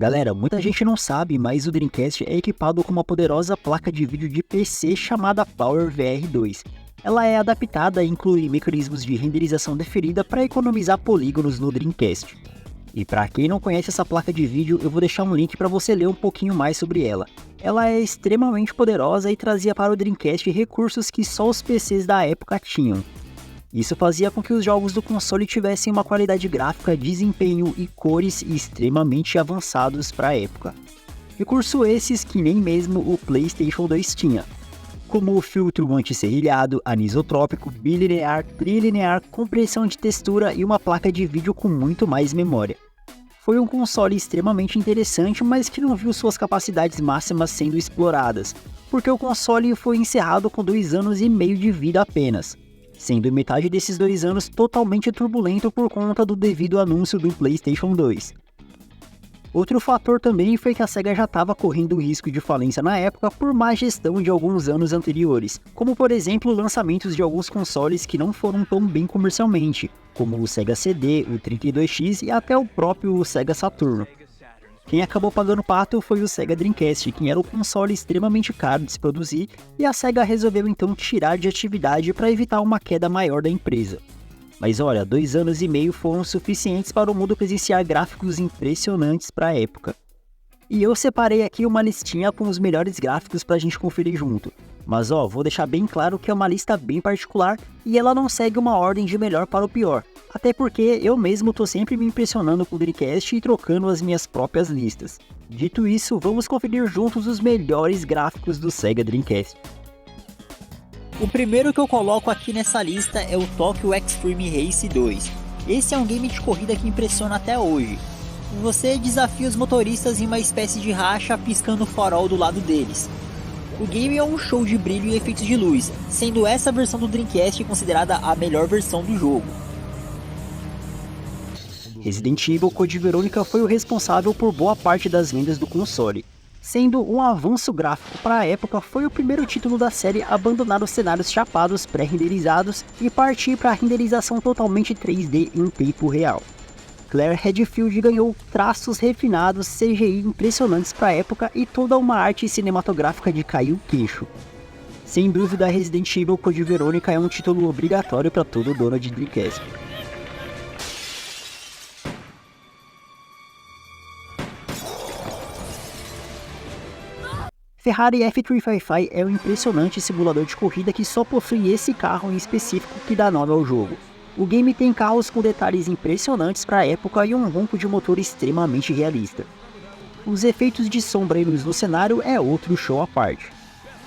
Galera, muita gente não sabe, mas o Dreamcast é equipado com uma poderosa placa de vídeo de PC chamada PowerVR2. Ela é adaptada e inclui mecanismos de renderização deferida para economizar polígonos no Dreamcast. E para quem não conhece essa placa de vídeo, eu vou deixar um link para você ler um pouquinho mais sobre ela. Ela é extremamente poderosa e trazia para o Dreamcast recursos que só os PCs da época tinham. Isso fazia com que os jogos do console tivessem uma qualidade gráfica, desempenho e cores extremamente avançados para a época. Recursos esses que nem mesmo o PlayStation 2 tinha, como o filtro anti-serrilhado, anisotrópico, bilinear, trilinear, compressão de textura e uma placa de vídeo com muito mais memória. Foi um console extremamente interessante, mas que não viu suas capacidades máximas sendo exploradas, porque o console foi encerrado com 2 anos e meio de vida apenas, sendo metade desses 2 anos totalmente turbulento por conta do devido anúncio do PlayStation 2. Outro fator também foi que a SEGA já estava correndo risco de falência na época por má gestão de alguns anos anteriores, como por exemplo lançamentos de alguns consoles que não foram tão bem comercialmente, como o Sega CD, o 32X e até o próprio Sega Saturno. Quem acabou pagando pato foi o Sega Dreamcast, que era um console extremamente caro de se produzir, e a SEGA resolveu então tirar de atividade para evitar uma queda maior da empresa. Mas olha, 2 anos e meio foram suficientes para o mundo presenciar gráficos impressionantes para a época. E eu separei aqui uma listinha com os melhores gráficos para a gente conferir junto. Mas vou deixar bem claro que é uma lista bem particular e ela não segue uma ordem de melhor para o pior. Até porque eu mesmo tô sempre me impressionando com o Dreamcast e trocando as minhas próprias listas. Dito isso, vamos conferir juntos os melhores gráficos do Sega Dreamcast. O primeiro que eu coloco aqui nessa lista é o Tokyo Extreme Race 2. Esse é um game de corrida que impressiona até hoje. Você desafia os motoristas em uma espécie de racha piscando o farol do lado deles. O game é um show de brilho e efeitos de luz, sendo essa versão do Dreamcast considerada a melhor versão do jogo. Resident Evil Code Veronica foi o responsável por boa parte das vendas do console. Sendo um avanço gráfico para a época, foi o primeiro título da série a abandonar os cenários chapados pré-renderizados e partir para a renderização totalmente 3D em tempo real. Claire Redfield ganhou traços refinados, CGI impressionantes para a época e toda uma arte cinematográfica de cair o queixo. Sem dúvida, Resident Evil Code Veronica é um título obrigatório para todo dono de Dreamcast. Ferrari F355 é um impressionante simulador de corrida que só possui esse carro em específico que dá nome ao jogo. O game tem carros com detalhes impressionantes para a época e um ronco de motor extremamente realista. Os efeitos de sombra e luz no cenário é outro show à parte.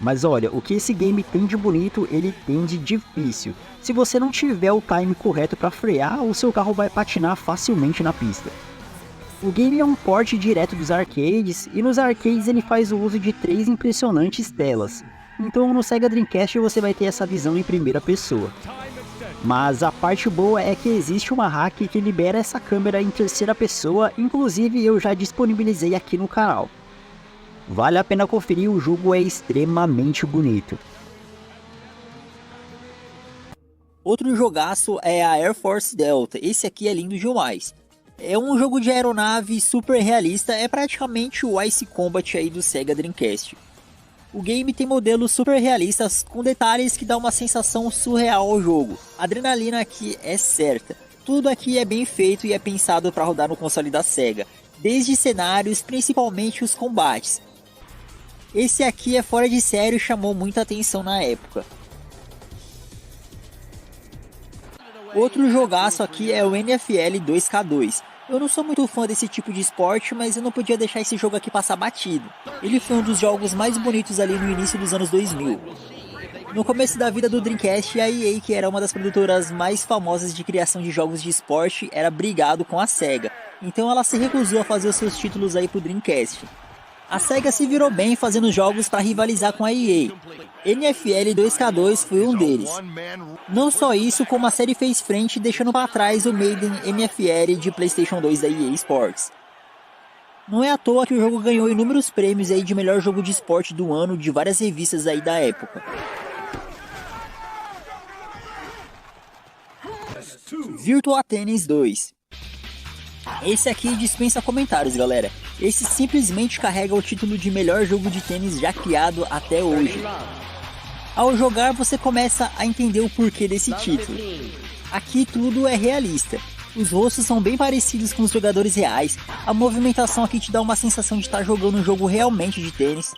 Mas olha, o que esse game tem de bonito, ele tem de difícil. Se você não tiver o time correto para frear, o seu carro vai patinar facilmente na pista. O game é um port direto dos arcades, e nos arcades ele faz o uso de 3 impressionantes telas. Então no Sega Dreamcast você vai ter essa visão em primeira pessoa. Mas a parte boa é que existe uma hack que libera essa câmera em terceira pessoa, inclusive eu já disponibilizei aqui no canal. Vale a pena conferir, o jogo é extremamente bonito. Outro jogaço é a Air Force Delta, esse aqui é lindo demais. É um jogo de aeronave super realista, é praticamente o Ice Combat aí do Sega Dreamcast. O game tem modelos super realistas com detalhes que dão uma sensação surreal ao jogo. A adrenalina aqui é certa. Tudo aqui é bem feito e é pensado para rodar no console da Sega, desde cenários, principalmente os combates. Esse aqui é fora de série e chamou muita atenção na época. Outro jogaço aqui é o NFL 2K2. Eu não sou muito fã desse tipo de esporte, mas eu não podia deixar esse jogo aqui passar batido. Ele foi um dos jogos mais bonitos ali no início dos anos 2000. No começo da vida do Dreamcast, a EA, que era uma das produtoras mais famosas de criação de jogos de esporte, era brigado com a SEGA. Então ela se recusou a fazer os seus títulos aí pro Dreamcast. A SEGA se virou bem fazendo jogos para rivalizar com a EA. NFL 2K2 foi um deles. Não só isso, como a série fez frente deixando para trás o Maiden NFL de PlayStation 2 da EA Sports. Não é à toa que o jogo ganhou inúmeros prêmios aí de melhor jogo de esporte do ano de várias revistas aí da época. Virtua Tennis 2. Esse aqui dispensa comentários, galera. Esse simplesmente carrega o título de melhor jogo de tênis já criado até hoje. Ao jogar, você começa a entender o porquê desse título. Aqui tudo é realista. Os rostos são bem parecidos com os jogadores reais. A movimentação aqui te dá uma sensação de estar jogando um jogo realmente de tênis.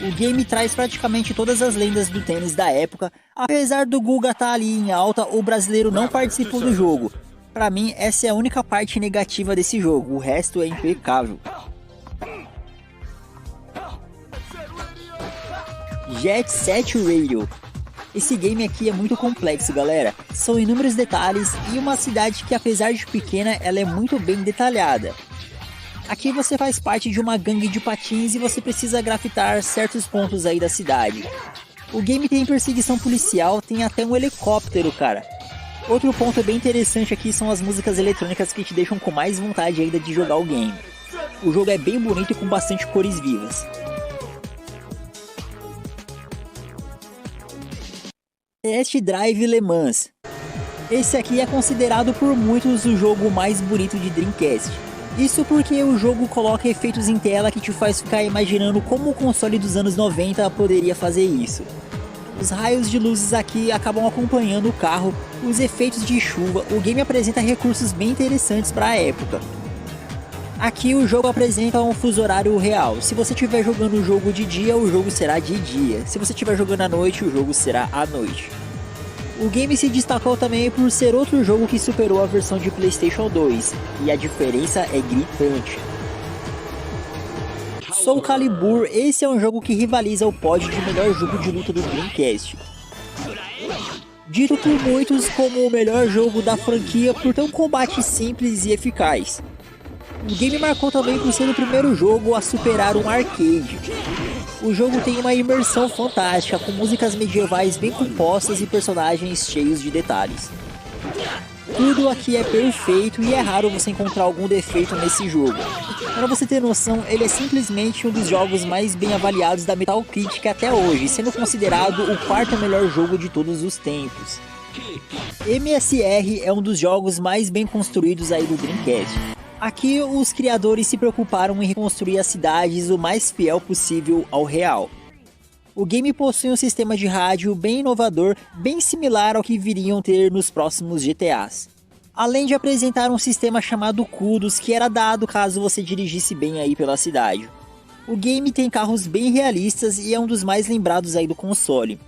O game traz praticamente todas as lendas do tênis da época. Apesar do Guga estar ali em alta, o brasileiro não participou do jogo. Pra mim, essa é a única parte negativa desse jogo, o resto é impecável. Jet Set Radio. Esse game aqui é muito complexo, galera. São inúmeros detalhes e uma cidade que, apesar de pequena, ela é muito bem detalhada. Aqui você faz parte de uma gangue de patins e você precisa grafitar certos pontos aí da cidade. O game tem perseguição policial, tem até um helicóptero, cara. Outro ponto bem interessante aqui são as músicas eletrônicas que te deixam com mais vontade ainda de jogar o game. O jogo é bem bonito e com bastante cores vivas. Test Drive Le Mans. Esse aqui é considerado por muitos o jogo mais bonito de Dreamcast. Isso porque o jogo coloca efeitos em tela que te faz ficar imaginando como o console dos anos 90 poderia fazer isso. Os raios de luzes aqui acabam acompanhando o carro, os efeitos de chuva, o game apresenta recursos bem interessantes para a época. Aqui o jogo apresenta um fuso horário real. Se você estiver jogando o jogo de dia, o jogo será de dia. Se você estiver jogando à noite, o jogo será à noite. O game se destacou também por ser outro jogo que superou a versão de PlayStation 2, e a diferença é gritante. Soul Calibur, esse é um jogo que rivaliza o pódio de melhor jogo de luta do Dreamcast. Dito por muitos como o melhor jogo da franquia por ter um combate simples e eficaz. O game marcou também por ser o primeiro jogo a superar um arcade. O jogo tem uma imersão fantástica, com músicas medievais bem compostas e personagens cheios de detalhes. Tudo aqui é perfeito e é raro você encontrar algum defeito nesse jogo. Para você ter noção, ele é simplesmente um dos jogos mais bem avaliados da Metacritic até hoje, sendo considerado o quarto melhor jogo de todos os tempos. MSR é um dos jogos mais bem construídos aí do Dreamcast. Aqui os criadores se preocuparam em reconstruir as cidades o mais fiel possível ao real. O game possui um sistema de rádio bem inovador, bem similar ao que viriam ter nos próximos GTAs. Além de apresentar um sistema chamado Kudos, que era dado caso você dirigisse bem aí pela cidade. O game tem carros bem realistas e é um dos mais lembrados aí do console.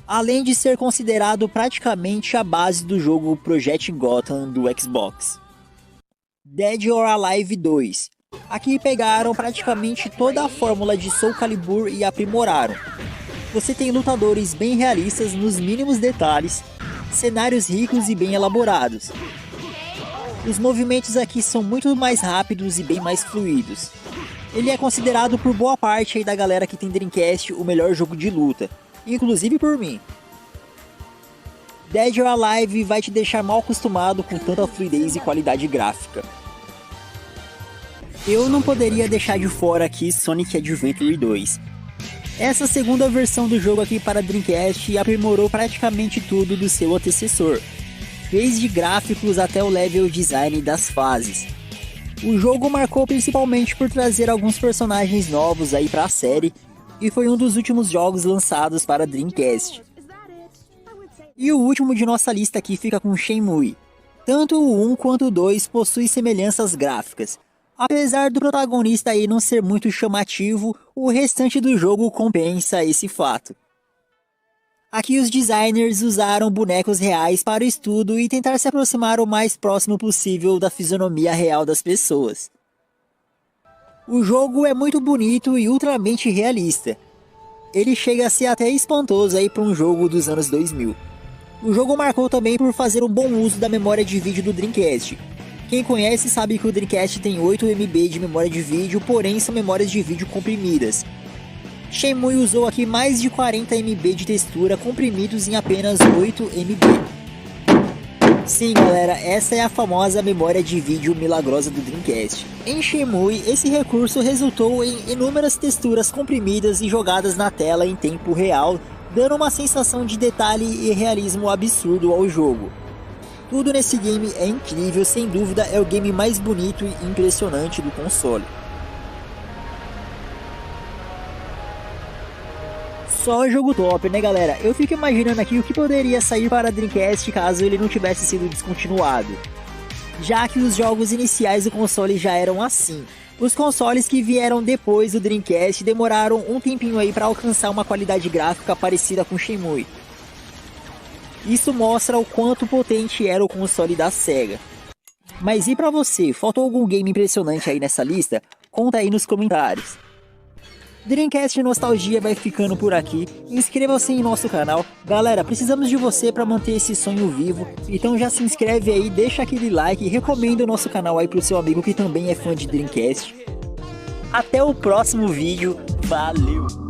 Além de ser considerado praticamente a base do jogo Project Gotham do Xbox. Dead or Alive 2. Aqui pegaram praticamente toda a fórmula de Soul Calibur e aprimoraram. Você tem lutadores bem realistas nos mínimos detalhes, cenários ricos e bem elaborados. Os movimentos aqui são muito mais rápidos e bem mais fluidos. Ele é considerado por boa parte aí da galera que tem Dreamcast o melhor jogo de luta, inclusive por mim. Dead or Alive vai te deixar mal acostumado com tanta fluidez e qualidade gráfica. Eu não poderia deixar de fora aqui Sonic Adventure 2. Essa segunda versão do jogo aqui para Dreamcast aprimorou praticamente tudo do seu antecessor, desde gráficos até o level design das fases. O jogo marcou principalmente por trazer alguns personagens novos aí para a série e foi um dos últimos jogos lançados para Dreamcast. E o último de nossa lista aqui fica com Shenmue. Tanto o 1 quanto o 2 possuem semelhanças gráficas. Apesar do protagonista aí não ser muito chamativo, o restante do jogo compensa esse fato. Aqui os designers usaram bonecos reais para o estudo e tentar se aproximar o mais próximo possível da fisionomia real das pessoas. O jogo é muito bonito e ultramente realista. Ele chega a ser até espantoso aí para um jogo dos anos 2000. O jogo marcou também por fazer um bom uso da memória de vídeo do Dreamcast. Quem conhece sabe que o Dreamcast tem 8 MB de memória de vídeo, porém são memórias de vídeo comprimidas. Shenmue usou aqui mais de 40 MB de textura comprimidos em apenas 8 MB. Sim galera, essa é a famosa memória de vídeo milagrosa do Dreamcast. Em Shenmue, esse recurso resultou em inúmeras texturas comprimidas e jogadas na tela em tempo real, dando uma sensação de detalhe e realismo absurdo ao jogo. Tudo nesse game é incrível, sem dúvida é o game mais bonito e impressionante do console. Só jogo top, né galera? Eu fico imaginando aqui o que poderia sair para Dreamcast caso ele não tivesse sido descontinuado. Já que os jogos iniciais do console já eram assim. Os consoles que vieram depois do Dreamcast demoraram um tempinho aí para alcançar uma qualidade gráfica parecida com Shenmue. Isso mostra o quanto potente era o console da Sega. Mas e pra você, faltou algum game impressionante aí nessa lista? Conta aí nos comentários. Dreamcast Nostalgia vai ficando por aqui, inscreva-se em nosso canal. Galera, precisamos de você para manter esse sonho vivo, então já se inscreve aí, deixa aquele like e recomenda o nosso canal aí pro seu amigo que também é fã de Dreamcast. Até o próximo vídeo, valeu!